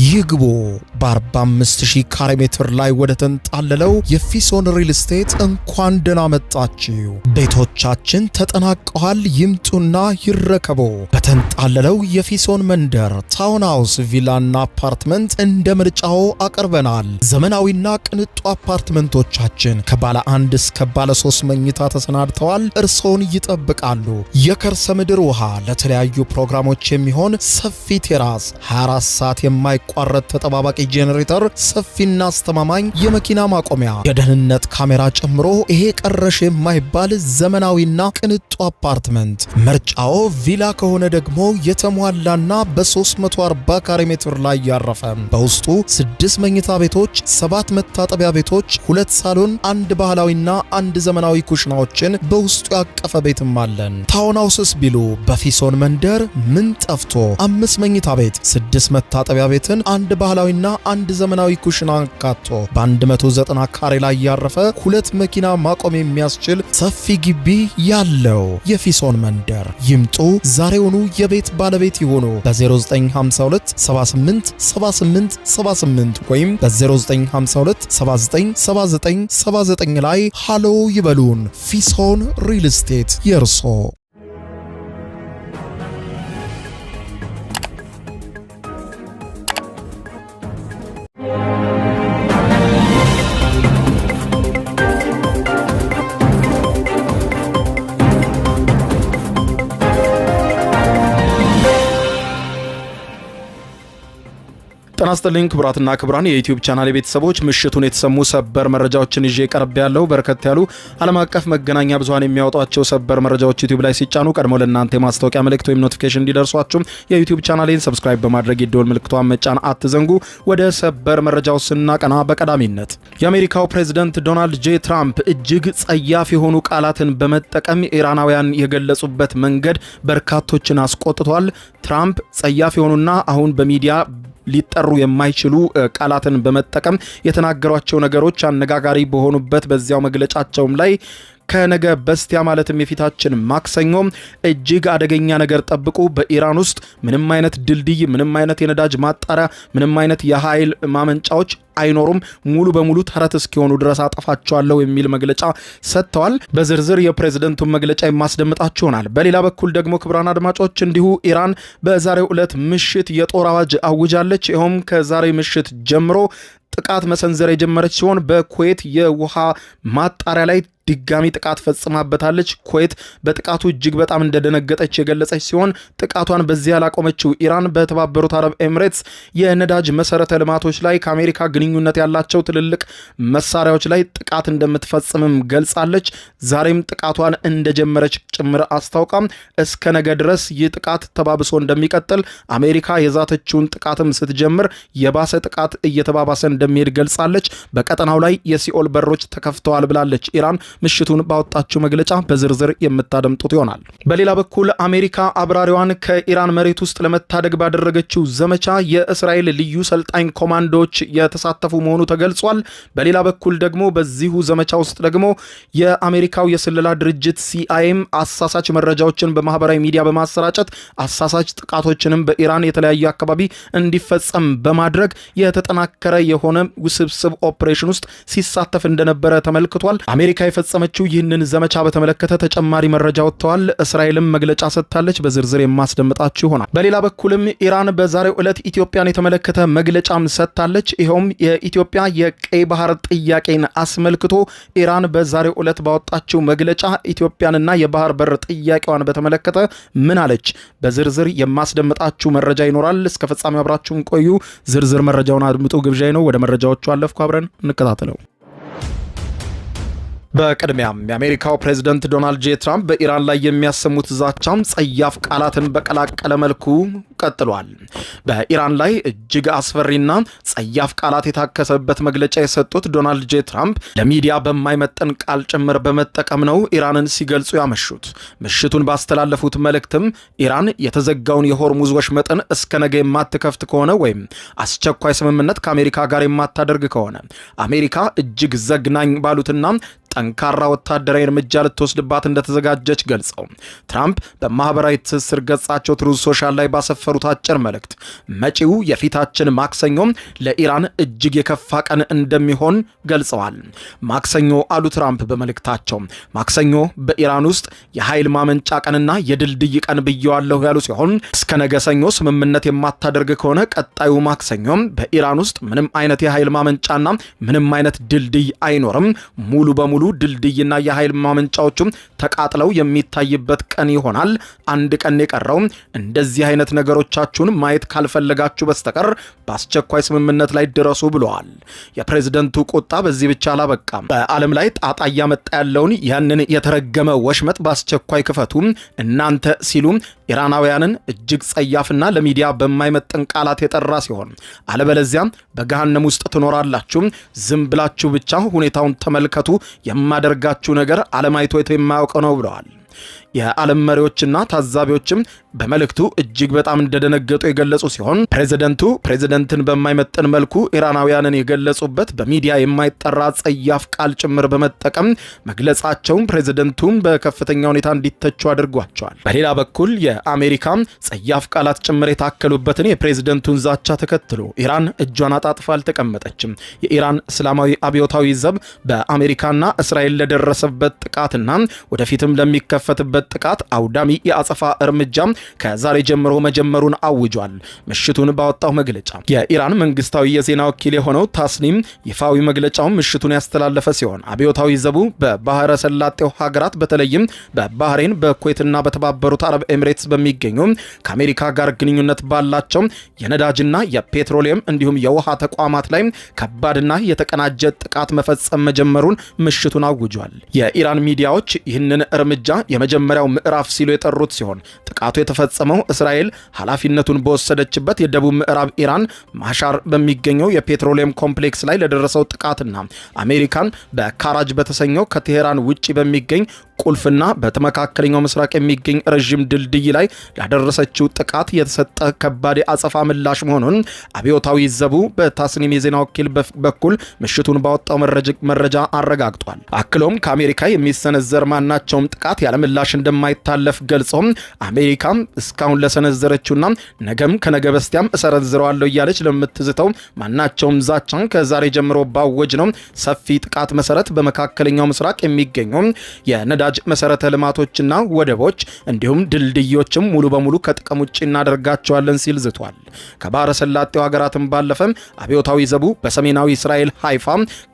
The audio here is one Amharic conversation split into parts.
ይግቡ በ45000 ካሬ ሜትር ላይ ወደ ተንጣለለው የፊሶን ሪል ስቴት እንኳን ደህና መጣችሁ። ቤቶቻችን ተጠናቀዋል። ይምጡና ይረከቡ። በተንጣለለው የፊሶን መንደር ታውን ሃውስ፣ ቪላና አፓርትመንት እንደ ምርጫው አቀርበናል። ዘመናዊና ቅንጡ አፓርትመንቶቻችን ከባለ 1 እስከ ባለ 3 መኝታ ተሰናድተዋል። እርሶን ይጠብቃሉ። የከርሰ ምድር ውሃ፣ ለተለያዩ ፕሮግራሞች የሚሆን ሰፊ ቴራስ፣ 24 ሰዓት የማይቋረጥ ተጠባባቂ ጄኔሬተር፣ ሰፊና አስተማማኝ የመኪና ማቆሚያ፣ የደህንነት ካሜራ ጨምሮ ይሄ ቀረሽ የማይባል ዘመናዊና ቅንጡ አፓርትመንት። ምርጫው ቪላ ከሆነ ደግሞ የተሟላና በ340 ካሬ ሜትር ላይ ያረፈ በውስጡ 6 መኝታ ቤቶች፣ 7 መታጠቢያ ቤቶች፣ 2 ሳሎን፣ 1 ባህላዊና 1 ዘመናዊ ኩሽናዎችን በውስጡ ያቀፈ ቤትም አለን። ታውን ሃውስስ ቢሉ በፊሶን መንደር ምን ጠፍቶ 5 መኝታ ቤት፣ 6 መታጠቢያ ቤትን፣ 1 ባህላዊና 1 ዘመናዊ ኩሽና አካቶ በ190 ካሬ ላይ ያረፈ 2 መኪና ማቆም የሚያስችል ሰፊ ግቢ ያለው የፊሶን መንደር። ይምጡ፣ ዛሬውኑ የቤት ባለቤት ይሆኑ። በ0952 78 78 78 ወይም በ0952 79 79 79 ላይ ሃሎ ይበሉን። ፊሶን ሪል ስቴት የርሶ። ጤና ይስጥልኝ ክቡራትና ክቡራን የዩቲዩብ ቻናል ቤተሰቦች፣ ምሽቱን የተሰሙ ሰበር መረጃዎችን ይዤ ቀርብ ያለው በርከት ያሉ ዓለም አቀፍ መገናኛ ብዙሃን የሚያወጧቸው ሰበር መረጃዎች ዩቲዩብ ላይ ሲጫኑ ቀድሞ ለእናንተ የማስታወቂያ መልእክት ወይም ኖቲፊኬሽን እንዲደርሷችሁ የዩቲዩብ ቻናሌን ሰብስክራይብ በማድረግ የደወል ምልክቷን መጫን አትዘንጉ። ወደ ሰበር መረጃው ስናቀና በቀዳሚነት የአሜሪካው ፕሬዝዳንት ዶናልድ ጄ ትራምፕ እጅግ ጸያፍ የሆኑ ቃላትን በመጠቀም ኢራናውያን የገለጹበት መንገድ በርካቶችን አስቆጥቷል። ትራምፕ ጸያፍ የሆኑና አሁን በሚዲያ ሊጠሩ የማይችሉ ቃላትን በመጠቀም የተናገሯቸው ነገሮች አነጋጋሪ በሆኑበት በዚያው መግለጫቸውም ላይ ከነገ በስቲያ ማለትም የፊታችን ማክሰኞ እጅግ አደገኛ ነገር ጠብቁ፣ በኢራን ውስጥ ምንም አይነት ድልድይ፣ ምንም አይነት የነዳጅ ማጣሪያ፣ ምንም አይነት የኃይል ማመንጫዎች አይኖሩም፣ ሙሉ በሙሉ ተረት እስኪሆኑ ድረስ አጠፋቸዋለሁ የሚል መግለጫ ሰጥተዋል። በዝርዝር የፕሬዝዳንቱን መግለጫ የማስደምጣችሁ ይሆናል። በሌላ በኩል ደግሞ ክቡራን አድማጮች እንዲሁ ኢራን በዛሬው ዕለት ምሽት የጦር አዋጅ አውጃለች። ይኸውም ከዛሬ ምሽት ጀምሮ ጥቃት መሰንዘር የጀመረች ሲሆን በኩዌት የውሃ ማጣሪያ ላይ ድጋሚ ጥቃት ፈጽማበታለች። ኩዌት በጥቃቱ እጅግ በጣም እንደደነገጠች የገለጸች ሲሆን ጥቃቷን በዚያ ያላቆመችው ኢራን በተባበሩት አረብ ኤምሬትስ የነዳጅ መሰረተ ልማቶች ላይ ከአሜሪካ ግንኙነት ያላቸው ትልልቅ መሳሪያዎች ላይ ጥቃት እንደምትፈጽምም ገልጻለች። ዛሬም ጥቃቷን እንደጀመረች ጭምር አስታውቃም እስከ ነገ ድረስ ይህ ጥቃት ተባብሶ እንደሚቀጥል አሜሪካ የዛተችውን ጥቃትም ስትጀምር የባሰ ጥቃት እየተባባሰ እንደሚሄድ ገልጻለች። በቀጠናው ላይ የሲኦል በሮች ተከፍተዋል ብላለች ኢራን ምሽቱን ባወጣችው መግለጫ በዝርዝር የምታደምጡት ይሆናል። በሌላ በኩል አሜሪካ አብራሪዋን ከኢራን መሬት ውስጥ ለመታደግ ባደረገችው ዘመቻ የእስራኤል ልዩ ሰልጣኝ ኮማንዶዎች የተሳተፉ መሆኑ ተገልጿል። በሌላ በኩል ደግሞ በዚሁ ዘመቻ ውስጥ ደግሞ የአሜሪካው የስለላ ድርጅት ሲአይኤም አሳሳች መረጃዎችን በማህበራዊ ሚዲያ በማሰራጨት አሳሳች ጥቃቶችንም በኢራን የተለያዩ አካባቢ እንዲፈጸም በማድረግ የተጠናከረ የሆነ ውስብስብ ኦፕሬሽን ውስጥ ሲሳተፍ እንደነበረ ተመልክቷል። አሜሪካ የፈጸመችው ይህንን ዘመቻ በተመለከተ ተጨማሪ መረጃ ወጥተዋል። እስራኤልም መግለጫ ሰጥታለች። በዝርዝር የማስደምጣችሁ ይሆናል። በሌላ በኩልም ኢራን በዛሬው ዕለት ኢትዮጵያን የተመለከተ መግለጫም ሰጥታለች። ይኸውም የኢትዮጵያ የቀይ ባህር ጥያቄን አስመልክቶ ኢራን በዛሬው ዕለት ባወጣችው መግለጫ ኢትዮጵያንና የባህር በር ጥያቄዋን በተመለከተ ምን አለች? በዝርዝር የማስደምጣችሁ መረጃ ይኖራል። እስከ ፍጻሜው አብራችሁን ቆዩ። ዝርዝር መረጃውን አድምጡ ግብዣይ ነው። ወደ መረጃዎቹ አለፍኩ። አብረን እንከታተለው። በቅድሚያም የአሜሪካው ፕሬዝዳንት ዶናልድ ጄ ትራምፕ በኢራን ላይ የሚያሰሙት ዛቻም ጸያፍ ቃላትን በቀላቀለ መልኩ ቀጥሏል። በኢራን ላይ እጅግ አስፈሪና ጸያፍ ቃላት የታከሰበት መግለጫ የሰጡት ዶናልድ ጄ ትራምፕ ለሚዲያ በማይመጠን ቃል ጭምር በመጠቀም ነው ኢራንን ሲገልጹ ያመሹት። ምሽቱን ባስተላለፉት መልእክትም ኢራን የተዘጋውን የሆርሙዝ ወሽመጥን እስከ ነገ የማትከፍት ከሆነ ወይም አስቸኳይ ስምምነት ከአሜሪካ ጋር የማታደርግ ከሆነ አሜሪካ እጅግ ዘግናኝ ባሉትና ጠንካራ ወታደራዊ እርምጃ ልትወስድባት እንደተዘጋጀች ገልጸው ትራምፕ በማህበራዊ ትስስር ገጻቸው ትሩዝ ሶሻል ላይ ባሰፈሩት አጭር መልእክት መጪው የፊታችን ማክሰኞ ለኢራን እጅግ የከፋ ቀን እንደሚሆን ገልጸዋል። ማክሰኞ አሉ ትራምፕ በመልእክታቸው ማክሰኞ በኢራን ውስጥ የኃይል ማመንጫ ቀንና የድልድይ ቀን ብየዋለሁ ያሉ ሲሆን እስከ ነገ ሰኞ ስምምነት የማታደርግ ከሆነ ቀጣዩ ማክሰኞ በኢራን ውስጥ ምንም አይነት የኃይል ማመንጫና ምንም አይነት ድልድይ አይኖርም። ሙሉ በሙሉ ድልድይና የኃይል ማመንጫዎቹም ተቃጥለው የሚታይበት ቀን ይሆናል። አንድ ቀን የቀረው እንደዚህ አይነት ነገሮቻችሁን ማየት ካልፈለጋችሁ በስተቀር በአስቸኳይ ስምምነት ላይ ድረሱ ብለዋል። የፕሬዝደንቱ ቁጣ በዚህ ብቻ አላበቃም። በዓለም ላይ ጣጣ እያመጣ ያለውን ያንን የተረገመ ወሽመጥ በአስቸኳይ ክፈቱ እናንተ ሲሉ ኢራናውያንን እጅግ ጸያፍና ለሚዲያ በማይመጥን ቃላት የጠራ ሲሆን አለበለዚያም በገሃነም ውስጥ ትኖራላችሁ፣ ዝም ብላችሁ ብቻ ሁኔታውን ተመልከቱ፣ የማደርጋችሁ ነገር ዓለም አይቶ የማያውቀው ነው ብለዋል። የዓለም መሪዎችና ታዛቢዎችም በመልእክቱ እጅግ በጣም እንደደነገጡ የገለጹ ሲሆን ፕሬዝደንትን በማይመጥን መልኩ ኢራናውያንን የገለጹበት በሚዲያ የማይጠራ ጸያፍ ቃል ጭምር በመጠቀም መግለጻቸውን ፕሬዝደንቱም በከፍተኛ ሁኔታ እንዲተቹ አድርጓቸዋል። በሌላ በኩል የአሜሪካ ጸያፍ ቃላት ጭምር የታከሉበትን የፕሬዝደንቱን ዛቻ ተከትሎ ኢራን እጇን አጣጥፋ አልተቀመጠችም። የኢራን እስላማዊ አብዮታዊ ዘብ በአሜሪካና እስራኤል ለደረሰበት ጥቃትና ወደፊትም ለሚከፈትበት ጥቃት አውዳሚ የአጸፋ እርምጃ ከዛሬ ጀምሮ መጀመሩን አውጇል። ምሽቱን ባወጣው መግለጫ የኢራን መንግስታዊ የዜና ወኪል የሆነው ታስኒም ይፋዊ መግለጫውን ምሽቱን ያስተላለፈ ሲሆን አብዮታዊ ዘቡ በባህረ ሰላጤው ሀገራት በተለይም በባህሬን፣ በኩዌትና በተባበሩት አረብ ኤሚሬትስ በሚገኙ ከአሜሪካ ጋር ግንኙነት ባላቸው የነዳጅና የፔትሮሊየም እንዲሁም የውሃ ተቋማት ላይ ከባድና የተቀናጀ ጥቃት መፈጸም መጀመሩን ምሽቱን አውጇል። የኢራን ሚዲያዎች ይህንን እርምጃ የመጀመሪያው ምዕራፍ ሲሉ የጠሩት ሲሆን ጥቃቱ የተፈጸመው እስራኤል ኃላፊነቱን በወሰደችበት የደቡብ ምዕራብ ኢራን ማሻር በሚገኘው የፔትሮሊየም ኮምፕሌክስ ላይ ለደረሰው ጥቃትና አሜሪካን በካራጅ በተሰኘው ከቴሄራን ውጪ በሚገኝ ቁልፍና በመካከለኛው ምስራቅ የሚገኝ ረዥም ድልድይ ላይ ላደረሰችው ጥቃት የተሰጠ ከባድ አጸፋ ምላሽ መሆኑን አብዮታዊ ዘቡ በታስኒም የዜና ወኪል በኩል ምሽቱን ባወጣው መረጃ አረጋግጧል። አክሎም ከአሜሪካ የሚሰነዘር ማናቸውም ጥቃት ያለ ምላሽ እንደማይታለፍ ገልጾም አሜሪካ እስካሁን ለሰነዘረችውና ነገም ከነገ በስቲያም እሰነዝረዋለሁ እያለች ለምትዝተው ማናቸውም ዛቻን ከዛሬ ጀምሮ ባወጅ ነው ሰፊ ጥቃት መሰረት በመካከለኛው ምስራቅ የሚገኙ የነዳጅ መሰረተ ልማቶችና ወደቦች እንዲሁም ድልድዮችም ሙሉ በሙሉ ከጥቅም ውጭ እናደርጋቸዋለን ሲል ዝቷል። ከባህረ ሰላጤው ሀገራትም ባለፈም አብዮታዊ ዘቡ በሰሜናዊ እስራኤል ሃይፋ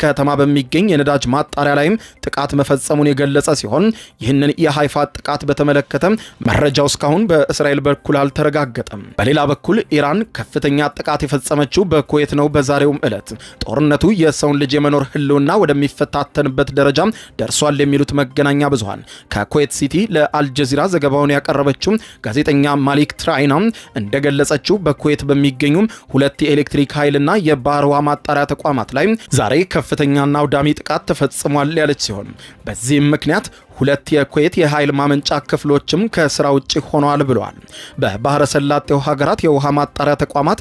ከተማ በሚገኝ የነዳጅ ማጣሪያ ላይም ጥቃት መፈጸሙን የገለጸ ሲሆን ይህንን የሃይፋ ጥቃት በተመለከተ መረጃው እስካሁን በእስራኤል በኩል አልተረጋገጠም። በሌላ በኩል ኢራን ከፍተኛ ጥቃት የፈጸመችው በኩዌት ነው። በዛሬውም ዕለት ጦርነቱ የሰውን ልጅ የመኖር ህልውና ወደሚፈታተንበት ደረጃ ደርሷል የሚሉት መገናኛ ብዙሃን ከኩዌት ሲቲ ለአልጀዚራ ዘገባውን ያቀረበችው ጋዜጠኛ ማሊክ ትራይና እንደገለጸችው በኩዌት በሚገኙ ሁለት የኤሌክትሪክ ኃይልና የባህር ውሃ ማጣሪያ ተቋማት ላይ ዛሬ ከፍተኛና አውዳሚ ጥቃት ተፈጽሟል ያለች ሲሆን በዚህም ምክንያት ሁለት የኩዌት የኃይል ማመንጫ ክፍሎችም ከስራ ውጭ ሆነዋል ብለዋል። በባህረ ሰላጤው ሀገራት የውሃ ማጣሪያ ተቋማት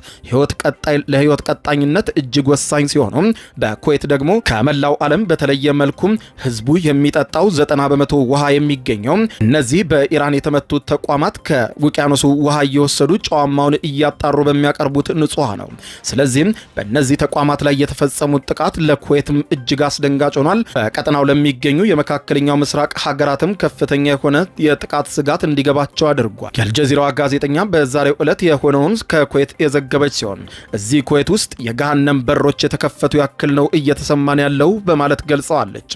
ለህይወት ቀጣይነት እጅግ ወሳኝ ሲሆኑ በኩዌት ደግሞ ከመላው ዓለም በተለየ መልኩ ህዝቡ የሚጠጣው 90% ውሃ የሚገኘው እነዚህ በኢራን የተመቱት ተቋማት ከውቅያኖሱ ውሃ እየወሰዱ ጨዋማውን እያጣሩ በሚያቀርቡት ንጹህ ነው። ስለዚህም በእነዚህ ተቋማት ላይ የተፈጸሙት ጥቃት ለኩዌትም እጅግ አስደንጋጭ ሆኗል። በቀጠናው ለሚገኙ የመካከለኛው ምስራቅ ሀገራትም ከፍተኛ የሆነ የጥቃት ስጋት እንዲገባቸው አድርጓል። የአልጀዚራዋ ጋዜጠኛ በዛሬው ዕለት የሆነውን ከኩዌት የዘገበች ሲሆን እዚህ ኩዌት ውስጥ የገሃነም በሮች የተከፈቱ ያክል ነው እየተሰማን ያለው በማለት ገልጸዋለች።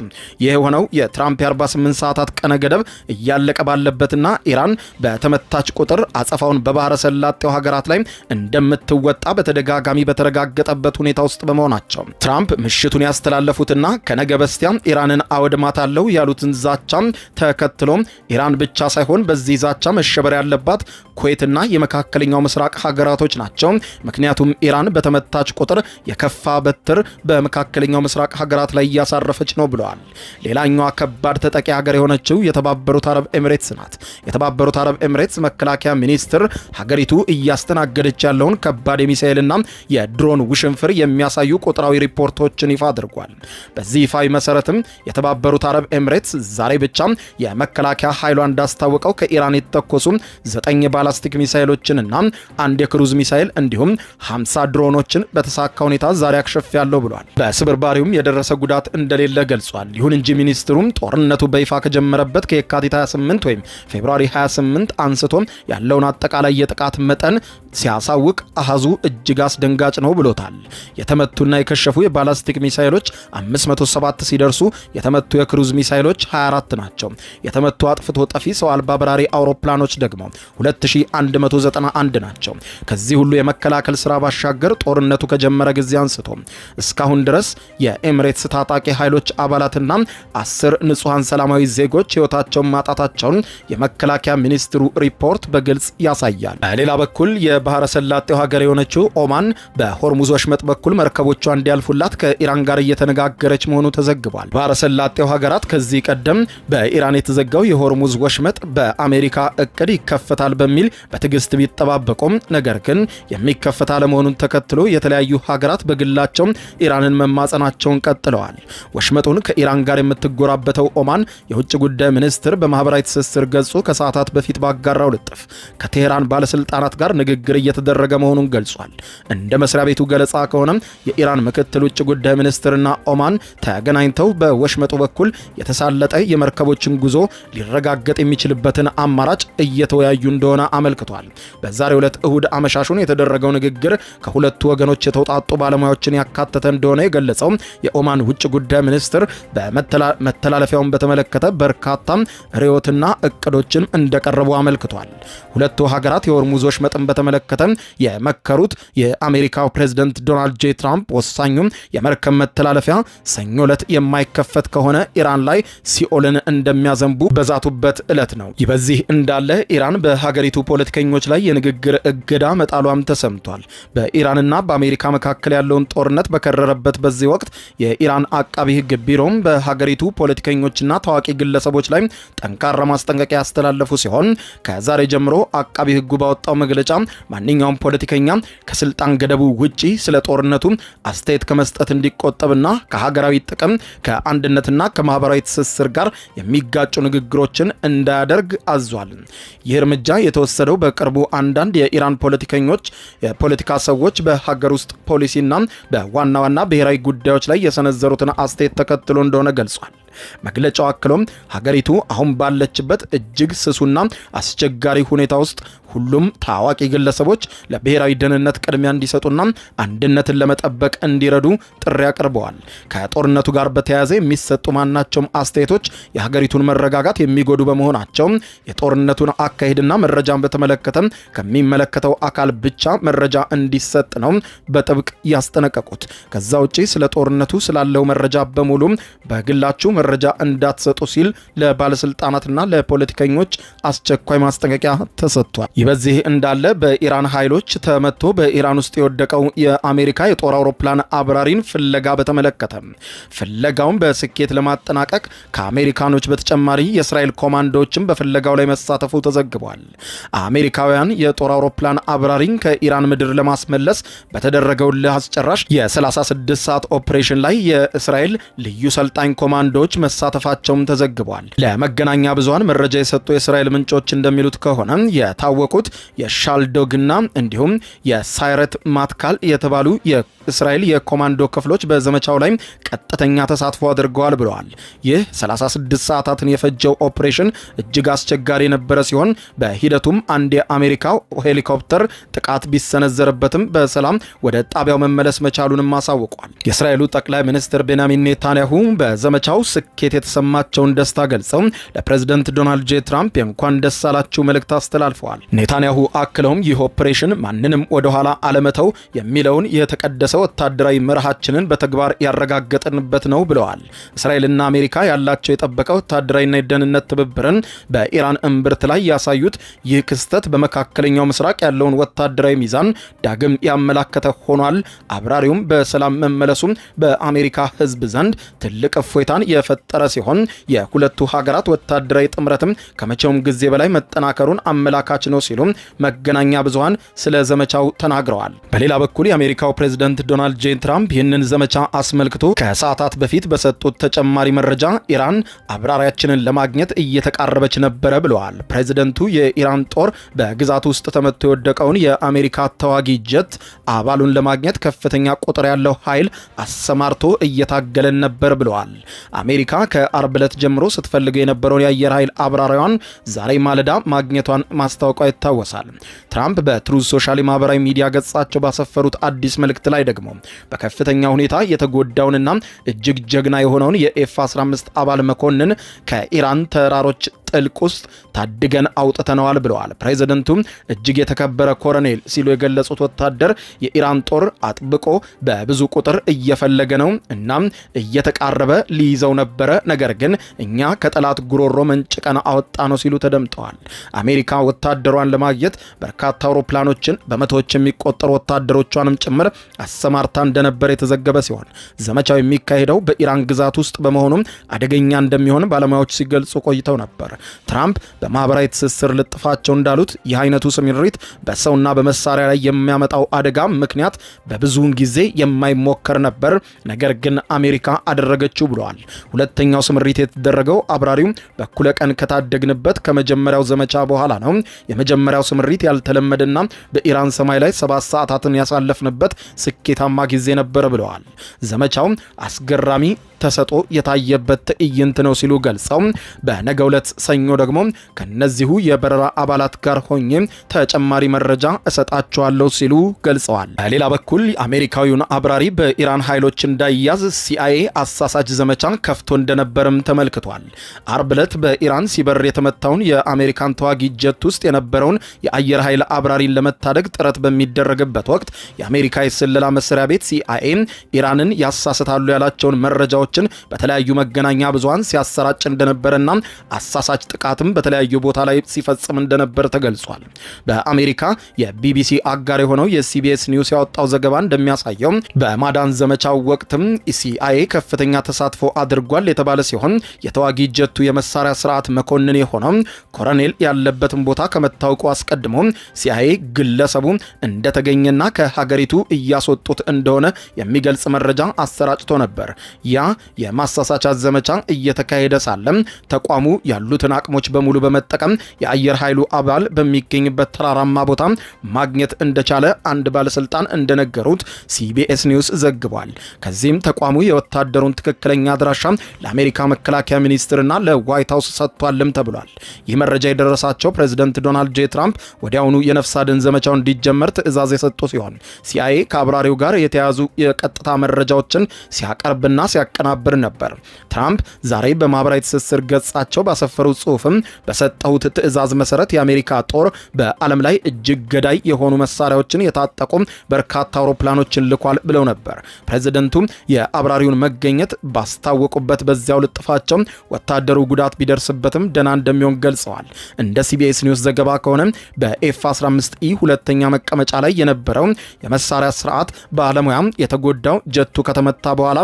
ይህ የሆነው የትራምፕ የ48 ሰዓታት ቀነ ገደብ እያለቀ ባለበትና ኢራን በተመታች ቁጥር አጸፋውን በባህረ ሰላጤው ሀገራት ላይ እንደምትወጣ በተደጋጋሚ በተረጋገጠበት ሁኔታ ውስጥ በመሆናቸው ትራምፕ ምሽቱን ያስተላለፉትና ከነገ በስቲያ ኢራንን አወድማታለሁ ያሉትን ዛቻ ዛቻም ተከትሎ ኢራን ብቻ ሳይሆን በዚህ ዛቻ መሸበር ያለባት ኩዌትና የመካከለኛው ምስራቅ ሀገራቶች ናቸው። ምክንያቱም ኢራን በተመታች ቁጥር የከፋ በትር በመካከለኛው ምስራቅ ሀገራት ላይ እያሳረፈች ነው ብለዋል። ሌላኛዋ ከባድ ተጠቂ ሀገር የሆነችው የተባበሩት አረብ ኤሚሬትስ ናት። የተባበሩት አረብ ኤሚሬትስ መከላከያ ሚኒስትር ሀገሪቱ እያስተናገደች ያለውን ከባድ የሚሳኤልና የድሮን ውሽንፍር የሚያሳዩ ቁጥራዊ ሪፖርቶችን ይፋ አድርጓል። በዚህ ይፋዊ መሰረትም የተባበሩት አረብ ኤሚሬትስ ዛሬ ብቻ የመከላከያ ኃይሏ እንዳስታወቀው ከኢራን የተተኮሱ 9 ባላስቲክ ሚሳኤሎችንና 1 የክሩዝ ሚሳኤል እንዲሁም 50 ድሮኖችን በተሳካ ሁኔታ ዛሬ አክሽፌያለሁ ብሏል። በስብርባሪውም የደረሰ ጉዳት እንደሌለ ገልጿል። ይሁን እንጂ ሚኒስትሩም ጦርነቱ በይፋ ከጀመረበት ከየካቲት 28 ወይም ፌብሩዋሪ 28 አንስቶ ያለውን አጠቃላይ የጥቃት መጠን ሲያሳውቅ አሃዙ እጅግ አስደንጋጭ ነው ብሎታል። የተመቱና የከሸፉ የባላስቲክ ሚሳኤሎች 507 ሲደርሱ የተመቱ የክሩዝ ሚሳኤሎች 24 ናቸው። የተመቱ አጥፍቶ ጠፊ ሰው አልባ በራሪ አውሮፕላኖች ደግሞ 2191 ናቸው። ከዚህ ሁሉ የመከላከል ስራ ባሻገር ጦርነቱ ከጀመረ ጊዜ አንስቶ እስካሁን ድረስ የኤሚሬትስ ታጣቂ ኃይሎች አባላትና 10 ንጹሃን ሰላማዊ ዜጎች ሕይወታቸውን ማጣታቸውን የመከላከያ ሚኒስትሩ ሪፖርት በግልጽ ያሳያል። በሌላ በኩል የባህረ ሰላጤው ሀገር የሆነችው ኦማን በሆርሙዝ ወሽመጥ በኩል መርከቦቿ እንዲያልፉላት ከኢራን ጋር እየተነጋገረች መሆኑ ተዘግቧል። ባህረ ሰላጤው ሀገራት ከዚህ ቀደም በኢራን የተዘጋው የሆርሙዝ ወሽመጥ በአሜሪካ እቅድ ይከፈታል በሚል በትዕግስት ቢጠባበቁም ነገር ግን የሚከፈት አለመሆኑን ተከትሎ የተለያዩ ሀገራት በግላቸው ኢራንን መማጸናቸውን ቀጥለዋል። ወሽመጡን ከኢራን ጋር የምትጎራበተው ኦማን የውጭ ጉዳይ ሚኒስትር በማህበራዊ ትስስር ገጹ ከሰዓታት በፊት ባጋራው ልጥፍ ከቴህራን ባለስልጣናት ጋር ንግግር እየተደረገ መሆኑን ገልጿል። እንደ መስሪያ ቤቱ ገለጻ ከሆነ የኢራን ምክትል ውጭ ጉዳይ ሚኒስትርና ኦማን ተገናኝተው በወሽመጡ በኩል የተሳለጠ የመርከቦችን ጉዞ ሊረጋገጥ የሚችልበትን አማራጭ እየተወያዩ እንደሆነ አመልክቷል። በዛሬው ዕለት እሁድ አመሻሹን የተደረገው ንግግር ከሁለቱ ወገኖች የተውጣጡ ባለሙያዎችን ያካተተ እንደሆነ የገለጸው የኦማን ውጭ ጉዳይ ሚኒስትር መተላለፊያውን በተመለከተ በርካታ ርዕዮትና እቅዶችን እንደቀረቡ አመልክቷል። ሁለቱ ሀገራት የሆርሙዝ ወሽመጥን በተመለከተ የመከሩት የአሜሪካው ፕሬዝዳንት ዶናልድ ጄ ትራምፕ ወሳኙ የመርከብ መተላለፊያ ሰኞ ዕለት የማይከፈት ከሆነ ኢራን ላይ ሲኦልን እንደሚያዘንቡ በዛቱበት ዕለት ነው። ይህ በዚህ እንዳለ ኢራን በሀገሪቱ ፖለቲከኞች ላይ የንግግር እገዳ መጣሏም ተሰምቷል። በኢራንና በአሜሪካ መካከል ያለውን ጦርነት በከረረበት በዚህ ወቅት የኢራን አቃቢ ሕግ ቢሮም በሀገሪቱ ፖለቲከኞችና ታዋቂ ግለሰቦች ላይ ጠንካራ ማስጠንቀቂያ ያስተላለፉ ሲሆን ከዛሬ ጀምሮ አቃቢ ሕጉ ባወጣው መግለጫ ማንኛውም ፖለቲከኛ ከስልጣን ገደቡ ውጪ ስለ ጦርነቱ አስተያየት ከመስጠት እንዲቆጠብና ከሀገራዊ ጥቅም ከአንድነትና ከማህበራዊ ትስስር ጋር የሚጋጩ ንግግሮችን እንዳያደርግ አዟል። ይህ እርምጃ የተወሰደው በቅርቡ አንዳንድ የኢራን የፖለቲካ ሰዎች በሀገር ውስጥ ፖሊሲና በዋና ዋና ብሔራዊ ጉዳዮች ላይ የሰነዘሩትን አስተያየት ተከትሎ እንደሆነ ገልጿል። መግለጫው አክሎም ሀገሪቱ አሁን ባለችበት እጅግ ስሱና አስቸጋሪ ሁኔታ ውስጥ ሁሉም ታዋቂ ግለሰቦች ለብሔራዊ ደህንነት ቅድሚያ እንዲሰጡና አንድነትን ለመጠበቅ እንዲረዱ ጥሪ አቅርበዋል። ከጦርነቱ ጋር በተያያዘ የሚሰጡ ማናቸውም አስተያየቶች የሀገሪቱን መረጋጋት የሚጎዱ በመሆናቸው የጦርነቱን አካሄድና መረጃን በተመለከተ ከሚመለከተው አካል ብቻ መረጃ እንዲሰጥ ነው በጥብቅ ያስጠነቀቁት። ከዛ ውጪ ስለ ጦርነቱ ስላለው መረጃ በሙሉ በግላችሁ መረጃ እንዳትሰጡ ሲል ለባለስልጣናትና ለፖለቲከኞች አስቸኳይ ማስጠንቀቂያ ተሰጥቷል። ይህ በዚህ እንዳለ በኢራን ኃይሎች ተመቶ በኢራን ውስጥ የወደቀው የአሜሪካ የጦር አውሮፕላን አብራሪን ፍለጋ በተመለከተ ፍለጋውን በስኬት ለማጠናቀቅ ከአሜሪካኖች በተጨማሪ የእስራኤል ኮማንዶዎችን በፍለጋው ላይ መሳተፉ ተዘግቧል። አሜሪካውያን የጦር አውሮፕላን አብራሪን ከኢራን ምድር ለማስመለስ በተደረገው ለአስጨራሽ የ36 ሰዓት ኦፕሬሽን ላይ የእስራኤል ልዩ ሰልጣኝ ኮማንዶዎች መሳተፋቸውም ተዘግቧል። ለመገናኛ ብዙሃን መረጃ የሰጡ የእስራኤል ምንጮች እንደሚሉት ከሆነ የታወቁት የሻልዶግና እንዲሁም የሳይረት ማትካል የተባሉ የእስራኤል የኮማንዶ ክፍሎች በዘመቻው ላይ ቀጥተኛ ተሳትፎ አድርገዋል ብለዋል። ይህ 36 ሰዓታትን የፈጀው ኦፕሬሽን እጅግ አስቸጋሪ የነበረ ሲሆን በሂደቱም አንድ የአሜሪካ ሄሊኮፕተር ጥቃት ቢሰነዘርበትም በሰላም ወደ ጣቢያው መመለስ መቻሉንም አሳውቋል። የእስራኤሉ ጠቅላይ ሚኒስትር ቤንያሚን ኔታንያሁ በዘመቻው ስኬት የተሰማቸውን ደስታ ገልጸው ለፕሬዝዳንት ዶናልድ ጄ ትራምፕ የእንኳን ደስ አላችሁ መልእክት አስተላልፈዋል። ኔታንያሁ አክለውም ይህ ኦፕሬሽን ማንንም ወደ ኋላ አለመተው የሚለውን የተቀደሰ ወታደራዊ መርሃችንን በተግባር ያረጋገጥንበት ነው ብለዋል። እስራኤልና አሜሪካ ያላቸው የጠበቀ ወታደራዊና የደህንነት ትብብርን በኢራን እምብርት ላይ ያሳዩት ይህ ክስተት በመካከለኛው ምስራቅ ያለውን ወታደራዊ ሚዛን ዳግም ያመላከተ ሆኗል። አብራሪውም በሰላም መመለሱም በአሜሪካ ሕዝብ ዘንድ ትልቅ እፎይታን የፈጠረ ሲሆን የሁለቱ ሀገራት ወታደራዊ ጥምረትም ከመቼውም ጊዜ በላይ መጠናከሩን አመላካች ነው ሲሉ መገናኛ ብዙሃን ስለ ዘመቻው ተናግረዋል። በሌላ በኩል የአሜሪካው ፕሬዝዳንት ዶናልድ ጄ ትራምፕ ይህንን ዘመቻ አስመልክቶ ከሰዓታት በፊት በሰጡት ተጨማሪ መረጃ ኢራን አብራሪያችንን ለማግኘት እየተቃረበች ነበረ ብለዋል። ፕሬዝዳንቱ የኢራን ጦር በግዛት ውስጥ ተመቶ የወደቀውን የአሜሪካ ተዋጊ ጀት አባሉን ለማግኘት ከፍተኛ ቁጥር ያለው ኃይል አሰማርቶ እየታገለን ነበር ብለዋል። አሜሪካ ከአርብ ዕለት ጀምሮ ስትፈልገው የነበረውን የአየር ኃይል አብራሪዋን ዛሬ ማለዳ ማግኘቷን ማስታወቋ ይታወሳል። ትራምፕ በትሩዝ ሶሻል ማህበራዊ ሚዲያ ገጻቸው ባሰፈሩት አዲስ መልእክት ላይ ደግሞ በከፍተኛ ሁኔታ የተጎዳውንና እጅግ ጀግና የሆነውን የኤፍ-15 አባል መኮንን ከኢራን ተራሮች ጥልቅ ውስጥ ታድገን አውጥተነዋል ብለዋል። ፕሬዝደንቱም እጅግ የተከበረ ኮሎኔል ሲሉ የገለጹት ወታደር የኢራን ጦር አጥብቆ በብዙ ቁጥር እየፈለገ ነው እናም እየተቃረበ ሊይዘው ነበረ፣ ነገር ግን እኛ ከጠላት ጉሮሮ መንጭቀን አወጣ ነው ሲሉ ተደምጠዋል። አሜሪካ ወታደሯን ለማግኘት በርካታ አውሮፕላኖችን በመቶዎች የሚቆጠሩ ወታደሮቿንም ጭምር አሰማርታ እንደነበር የተዘገበ ሲሆን ዘመቻው የሚካሄደው በኢራን ግዛት ውስጥ በመሆኑም አደገኛ እንደሚሆን ባለሙያዎች ሲገልጹ ቆይተው ነበር። ትራምፕ በማህበራዊ ትስስር ልጥፋቸው እንዳሉት ይህ አይነቱ ስምሪት በሰውና በመሳሪያ ላይ የሚያመጣው አደጋ ምክንያት በብዙውን ጊዜ የማይሞከር ነበር፣ ነገር ግን አሜሪካ አደረገችው ብለዋል። ሁለተኛው ስምሪት የተደረገው አብራሪው በኩለ ቀን ከታደግንበት ከመጀመሪያው ዘመቻ በኋላ ነው። የመጀመሪያው ስምሪት ያልተለመደና በኢራን ሰማይ ላይ 7 ሰዓታትን ያሳለፍንበት ስኬታማ ጊዜ ነበር ብለዋል። ዘመቻው አስገራሚ ተሰጦ የታየበት ትዕይንት ነው ሲሉ ገልጸው በነገው ዕለት ሰኞ ደግሞ ከነዚሁ የበረራ አባላት ጋር ሆኜ ተጨማሪ መረጃ እሰጣቸዋለሁ ሲሉ ገልጸዋል። በሌላ በኩል አሜሪካዊውን አብራሪ በኢራን ኃይሎች እንዳይያዝ ሲአይኤ አሳሳች ዘመቻ ከፍቶ እንደነበርም ተመልክቷል። አርብ ዕለት በኢራን ሲበር የተመታውን የአሜሪካን ተዋጊ ጀት ውስጥ የነበረውን የአየር ኃይል አብራሪን ለመታደግ ጥረት በሚደረግበት ወቅት የአሜሪካ የስለላ መስሪያ ቤት ሲአይኤ ኢራንን ያሳስታሉ ያላቸውን መረጃዎች በተለያዩ መገናኛ ብዙሃን ሲያሰራጭ እንደነበረና አሳሳች ጥቃትም በተለያዩ ቦታ ላይ ሲፈጽም እንደነበር ተገልጿል። በአሜሪካ የቢቢሲ አጋር የሆነው የሲቢኤስ ኒውስ ያወጣው ዘገባ እንደሚያሳየው በማዳን ዘመቻው ወቅትም ሲአይኤ ከፍተኛ ተሳትፎ አድርጓል የተባለ ሲሆን የተዋጊ ጀቱ የመሳሪያ ስርዓት መኮንን የሆነው ኮሎኔል ያለበትን ቦታ ከመታወቁ አስቀድሞ ሲአይኤ ግለሰቡ እንደተገኘና ከሀገሪቱ እያስወጡት እንደሆነ የሚገልጽ መረጃ አሰራጭቶ ነበር። ያ የማሳሳቻ ዘመቻ እየተካሄደ ሳለም ተቋሙ ያሉትን አቅሞች በሙሉ በመጠቀም የአየር ኃይሉ አባል በሚገኝበት ተራራማ ቦታ ማግኘት እንደቻለ አንድ ባለስልጣን እንደነገሩት ሲቢኤስ ኒውስ ዘግቧል። ከዚህም ተቋሙ የወታደሩን ትክክለኛ አድራሻ ለአሜሪካ መከላከያ ሚኒስትርና ለዋይት ሃውስ ሰጥቷልም ተብሏል። ይህ መረጃ የደረሳቸው ፕሬዝዳንት ዶናልድ ጄ ትራምፕ ወዲያውኑ የነፍስ አድን ዘመቻው እንዲጀመር ትዕዛዝ የሰጡ ሲሆን ሲአይኤ ከአብራሪው ጋር የተያዙ የቀጥታ መረጃዎችን ሲያቀርብና ሲያቀናብር ነበር። ትራምፕ ዛሬ በማህበራዊ ትስስር ገጻቸው ባሰፈሩት ጽሑፍም በሰጠሁት ትዕዛዝ መሰረት የአሜሪካ ጦር በዓለም ላይ እጅግ ገዳይ የሆኑ መሳሪያዎችን የታጠቁ በርካታ አውሮፕላኖችን ልኳል ብለው ነበር። ፕሬዝደንቱ የአብራሪውን መገኘት ባስታወቁበት በዚያው ልጥፋቸው ወታደሩ ጉዳት ቢደርስበትም ደህና እንደሚሆን ገልጸዋል። እንደ ሲቢኤስ ኒውስ ዘገባ ከሆነ በኤፍ-15ኢ ሁለተኛ መቀመጫ ላይ የነበረው የመሳሪያ ስርዓት ባለሙያ የተጎዳው ጀቱ ከተመታ በኋላ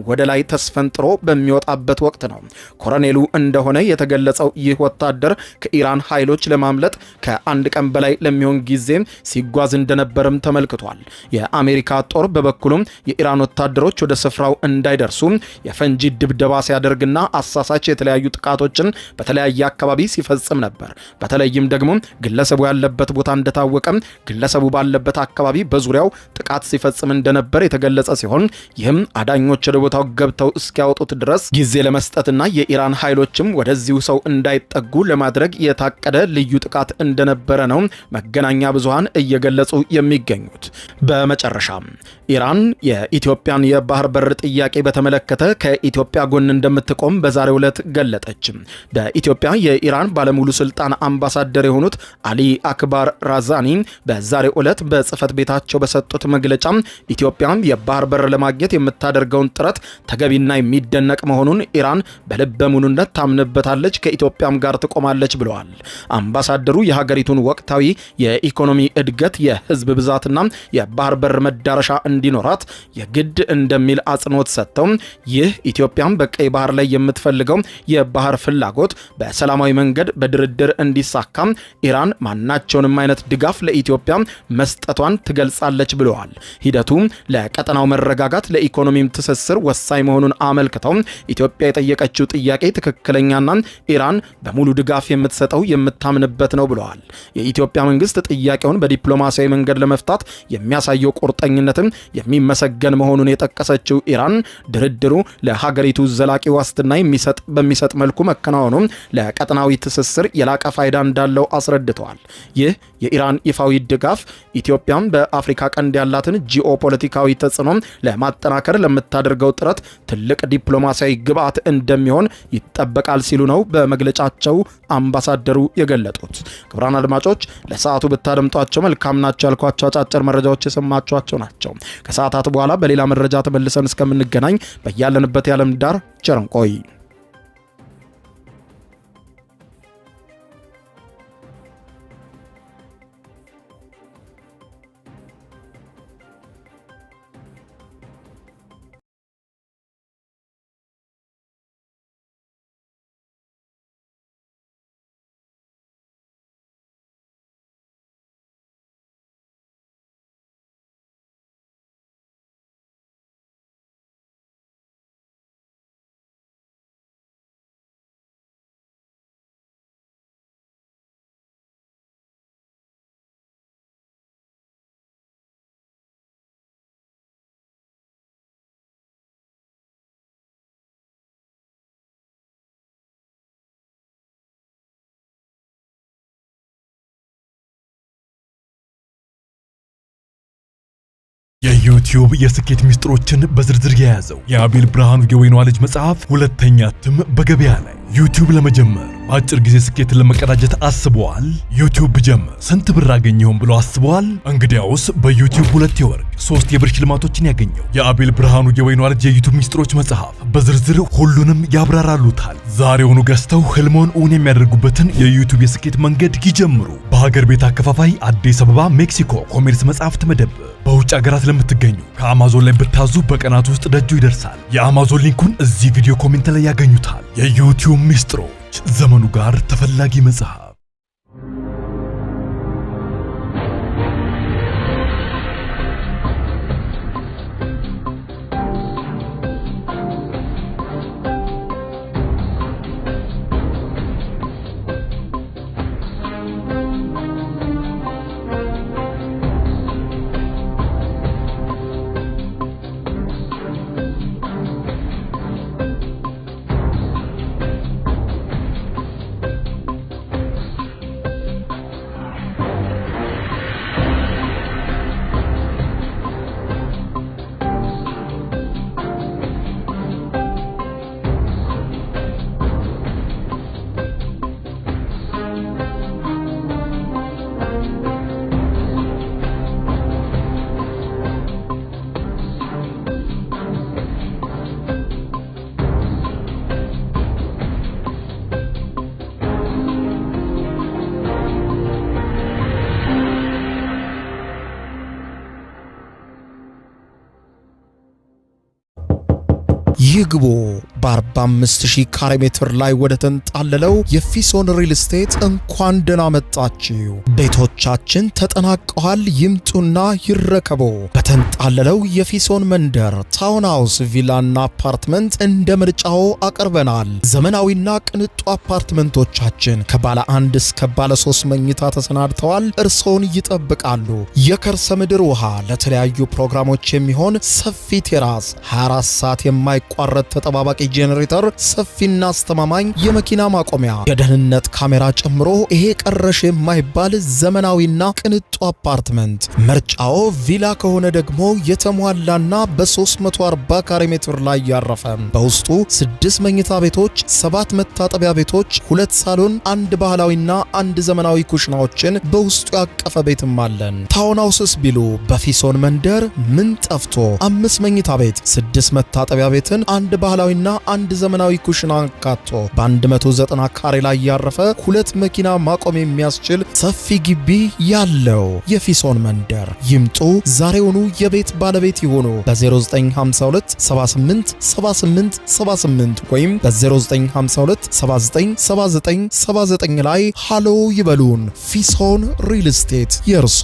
ወደ ላይ ተስፈንጥሮ በሚወጣበት ወቅት ነው። ኮሎኔሉ እንደሆነ የተገለጸው ይህ ወታደር ከኢራን ኃይሎች ለማምለጥ ከአንድ ቀን በላይ ለሚሆን ጊዜ ሲጓዝ እንደነበርም ተመልክቷል። የአሜሪካ ጦር በበኩሉም የኢራን ወታደሮች ወደ ስፍራው እንዳይደርሱ የፈንጂ ድብደባ ሲያደርግና አሳሳች የተለያዩ ጥቃቶችን በተለያየ አካባቢ ሲፈጽም ነበር። በተለይም ደግሞ ግለሰቡ ያለበት ቦታ እንደታወቀ ግለሰቡ ባለበት አካባቢ በዙሪያው ጥቃት ሲፈጽም እንደነበር የተገለጸ ሲሆን ይህም አዳኞች ወደ ቦታው ገብተው እስኪያወጡት ድረስ ጊዜ ለመስጠትና የኢራን ኃይሎችም ወደዚሁ ሰው እንዳይጠጉ ለማድረግ የታቀደ ልዩ ጥቃት እንደነበረ ነው መገናኛ ብዙሃን እየገለጹ የሚገኙት። በመጨረሻም ኢራን የኢትዮጵያን የባህር በር ጥያቄ በተመለከተ ከኢትዮጵያ ጎን እንደምትቆም በዛሬው ዕለት ገለጠች። በኢትዮጵያ የኢራን ባለሙሉ ስልጣን አምባሳደር የሆኑት አሊ አክባር ራዛኒ በዛሬው ዕለት በጽህፈት ቤታቸው በሰጡት መግለጫ ኢትዮጵያ የባህር በር ለማግኘት የምታደርገውን ጥረት ተገቢና የሚደነቅ መሆኑን ኢራን በልበ ሙሉነት ታምንበታለች፣ ከኢትዮጵያም ጋር ትቆማለች ብለዋል። አምባሳደሩ የሀገሪቱን ወቅታዊ የኢኮኖሚ እድገት፣ የህዝብ ብዛትና የባህር በር መዳረሻ እንዲኖራት የግድ እንደሚል አጽንኦት ሰጥተው ይህ ኢትዮጵያም በቀይ ባህር ላይ የምትፈልገው የባህር ፍላጎት በሰላማዊ መንገድ በድርድር እንዲሳካ ኢራን ማናቸውንም አይነት ድጋፍ ለኢትዮጵያ መስጠቷን ትገልጻለች ብለዋል። ሂደቱ ለቀጠናው መረጋጋት፣ ለኢኮኖሚም ትስስር ወሳኝ መሆኑን አመልክተው ኢትዮጵያ የጠየቀችው ጥያቄ ትክክለኛና ኢራን በሙሉ ድጋፍ የምትሰጠው የምታምንበት ነው ብለዋል። የኢትዮጵያ መንግስት ጥያቄውን በዲፕሎማሲያዊ መንገድ ለመፍታት የሚያሳየው ቁርጠኝነትም የሚመሰገን መሆኑን የጠቀሰችው ኢራን ድርድሩ ለሀገሪቱ ዘላቂ ዋስትና በሚሰጥ መልኩ መከናወኑ ለቀጠናዊ ትስስር የላቀ ፋይዳ እንዳለው አስረድተዋል። ይህ የኢራን ይፋዊ ድጋፍ ኢትዮጵያም በአፍሪካ ቀንድ ያላትን ጂኦፖለቲካዊ ተጽዕኖ ለማጠናከር ለምታደርገው ጥረት ትልቅ ዲፕሎማሲያዊ ግብዓት እንደሚሆን ይጠበቃል ሲሉ ነው በመግለጫቸው አምባሳደሩ የገለጡት። ክቡራን አድማጮች ለሰዓቱ ብታደምጧቸው መልካም ናቸው ያልኳቸው አጫጭር መረጃዎች የሰማችኋቸው ናቸው። ከሰዓታት በኋላ በሌላ መረጃ ተመልሰን እስከምንገናኝ በያለንበት የዓለም ዳር ቸር እንቆይ። የዩቲዩብ የስኬት ሚስጥሮችን በዝርዝር የያዘው የአቤል ብርሃኑ የወይኗ ልጅ መጽሐፍ ሁለተኛ እትም በገበያ ላይ። ዩቲዩብ ለመጀመር በአጭር ጊዜ ስኬትን ለመቀዳጀት አስበዋል? ዩቲዩብ ብጀምር ስንት ብር አገኘሁም ብሎ አስበዋል? እንግዲያውስ በዩቲዩብ 2 የወርቅ 3 የብር ሽልማቶችን ያገኘው የአቤል ብርሃኑ የወይኗ ልጅ የዩቲዩብ ሚስጥሮች መጽሐፍ በዝርዝር ሁሉንም ያብራራሉታል። ዛሬውኑ ገዝተው ህልሞን እውን የሚያደርጉበትን የዩቲዩብ የስኬት መንገድ ይጀምሩ። በሀገር ቤት አከፋፋይ አዲስ አበባ ሜክሲኮ ኮሜርስ መጽሐፍት መደብር። በውጭ ሀገራት ለምትገኙ ከአማዞን ላይ ብታዙ በቀናት ውስጥ ደጁ ይደርሳል። የአማዞን ሊንኩን እዚህ ቪዲዮ ኮሜንት ላይ ያገኙታል። የዩቲዩብ ሚስጥሮች፣ ዘመኑ ጋር ተፈላጊ መጽሐፍ። ይግቡ በ45000 ካሬ ሜትር ላይ ወደ ተንጣለለው የፊሶን ሪል ስቴት እንኳን ደህና መጣችሁ። ቤቶቻችን ተጠናቀዋል። ይምጡና ይረከቡ። በተንጣለለው የፊሶን መንደር ታውን ሃውስ፣ ቪላና አፓርትመንት እንደ ምርጫው አቅርበናል። ዘመናዊና ቅንጡ አፓርትመንቶቻችን ከባለ 1 እስከ ባለ 3 መኝታ ተሰናድተዋል። እርሶን ይጠብቃሉ። የከርሰ ምድር ውሃ፣ ለተለያዩ ፕሮግራሞች የሚሆን ሰፊ ቴራስ፣ 24 ሰዓት የማይቋረጥ ተጠባባቂ ጄኔሬተር፣ ሰፊና አስተማማኝ የመኪና ማቆሚያ፣ የደህንነት ካሜራ ጨምሮ ይሄ ቀረሽ የማይባል ዘመናዊና ቅንጡ አፓርትመንት። ምርጫው ቪላ ከሆነ ደግሞ የተሟላና በ340 ካሬ ሜትር ላይ ያረፈ በውስጡ 6 መኝታ ቤቶች፣ 7 መታጠቢያ ቤቶች፣ 2 ሳሎን፣ 1 ባህላዊና 1 ዘመናዊ ኩሽናዎችን በውስጡ ያቀፈ ቤትም አለን። ታውን ሃውስስ ቢሉ በፊሶን መንደር ምን ጠፍቶ 5 መኝታ ቤት፣ 6 መታጠቢያ ቤትን፣ 1 ባህላዊና 1 ዘመናዊ ኩሽና አካቶ በ190 ካሬ ላይ ያረፈ 2 መኪና ማቆም የሚያስችል ሰፊ ግቢ ያለው የፊሶን መንደር። ይምጡ፣ ዛሬውኑ የቤት ባለቤት ይሆኑ። በ0952 78 78 78 ወይም በ0952 79 79 79 ላይ ሃሎ ይበሉን። ፊሶን ሪል ስቴት የርሶ